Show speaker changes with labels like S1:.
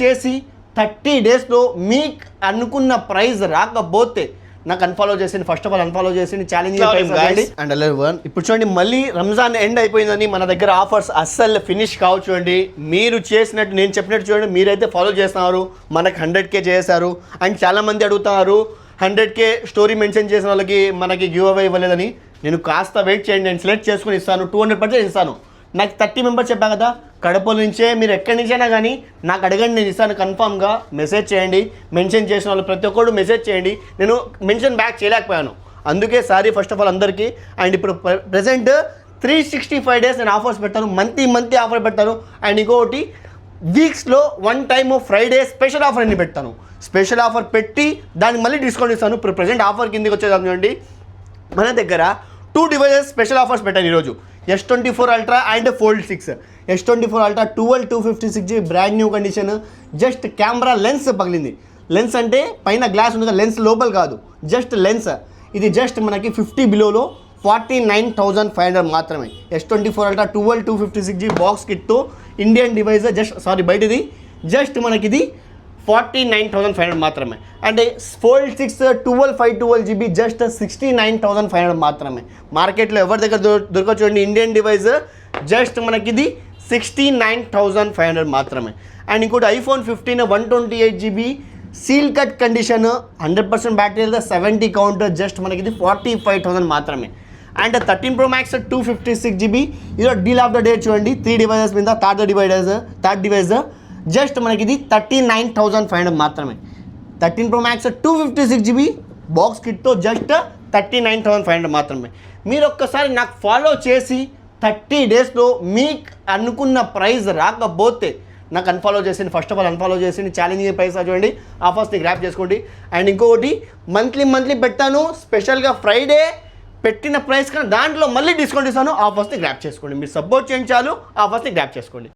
S1: చేసి 30 డేస్లో మీకు అనుకున్న ప్రైజ్ రాకపోతే నాకు అన్ఫాలో చేసింది. ఫస్ట్ ఆఫ్ ఆల్ అన్ఫాలో చేసింది, ఛాలెంజింగ్ అండ్ ఇప్పుడు చూడండి, మళ్ళీ రంజాన్ ఎండ్ అయిపోయిందని మన దగ్గర ఆఫర్స్ అస్సలు ఫినిష్ కావు. చూడండి, మీరు చేసినట్టు నేను చెప్పినట్టు చూడండి, మీరైతే ఫాలో చేస్తున్నారు, మనకు 100K చేశారు. అండ్ చాలామంది అడుగుతున్నారు 100K స్టోరీ మెన్షన్ చేసిన వాళ్ళకి మనకి గివ్ అవే ఇవ్వలేదని. నేను కాస్త వెయిట్ చేయండి, నేను సెలెక్ట్ చేసుకుని ఇస్తాను, 200% ఇస్తాను. నాకు 30 మెంబర్స్ చెప్పా కదా, కడప నుంచే, మీరు ఎక్కడి నుంచైనా కానీ నాకు అడగండి, నేను ఇస్తాను. కన్ఫామ్గా మెసేజ్ చేయండి, మెన్షన్ చేసిన వాళ్ళు ప్రతి ఒక్కరు మెసేజ్ చేయండి. నేను మెన్షన్ బ్యాక్ చేయలేకపోయాను, అందుకే సారీ ఫస్ట్ ఆఫ్ ఆల్ అందరికీ. అండ్ ఇప్పుడు ప్రెజెంట్ 365 డేస్ నేను ఆఫర్స్ పెడతాను, మంత్లీ ఆఫర్ పెడతాను. అండ్ ఇంకొకటి వీక్స్లో 1 టైమ్ ఫ్రైడే స్పెషల్ ఆఫర్ అని పెడతాను. స్పెషల్ ఆఫర్ పెట్టి దానికి మళ్ళీ డిస్కౌంట్ ఇస్తాను. ఇప్పుడు ప్రెజెంట్ ఆఫర్ కిందకి వచ్చేదాన్ని చూడండి, మన దగ్గర 2 డివైజెస్ స్పెషల్ ఆఫర్స్ పెట్టాను ఈరోజు. S24 Ultra and Fold 6. S24 Ultra 256GB brand new condition. Just camera lens పగిలింది. లెన్స్ అంటే పైన గ్లాస్ ఉంది కదా, లెన్స్ లోపల కాదు, జస్ట్ లెన్స్. ఇది జస్ట్ మనకి 50 బిలోలో 49,500 మాత్రమే. S24 Ultra 256GB బాక్స్ కిట్తో ఇండియన్ డివైజ్, బయటది జస్ట్ మనకి ఇది 49,500 మాత్రమే. అంటే Fold 6 512GB జస్ట్ 69,500 మాత్రమే. మార్కెట్లో ఎవరి దగ్గర దొరకచ్చు చూడండి, ఇండియన్ డివైజ్ జస్ట్ మనకి ఇది 69,500 మాత్రమే. అండ్ ఇంకోటి iPhone 15 128GB seal cut condition, 100% battery, 70 counter, just మనకి ఇది 45,000 మాత్రమే. అండ్ 13 Pro Max 256GB, ఇది డీల్ ఆఫ్ ద డే చూడండి, 3 డివైజెస్ మీద థర్డ్ డివైజ్ జస్ట్ మనకి ఇది 39,500 మాత్రమే. 13 Pro Max 256GB బాక్స్ కిట్తో జస్ట్ 39,500 మాత్రమే. మీరు ఒక్కసారి నాకు ఫాలో చేసి 30 డేస్లో మీకు అనుకున్న ప్రైజ్ రాకపోతే నాకు అన్ఫాలో చేసింది. ఫస్ట్ ఆఫ్ ఆల్ అన్ఫాలో చేసింది, ఛాలెంజింగ్ ప్రైస్ చూడండి, ఆఫర్స్ని గ్రాప్ చేసుకోండి. అండ్ ఇంకొకటి మంత్లీ పెడతాను, స్పెషల్గా ఫ్రైడే పెట్టిన ప్రైస్ కన్నా దాంట్లో మళ్ళీ డిస్కౌంట్ ఇస్తాను, ఆఫర్స్ని గ్రాప్ చేసుకోండి. మీరు సపోర్ట్ చేయించాలు, ఆఫర్స్ని గ్రాప్ చేసుకోండి.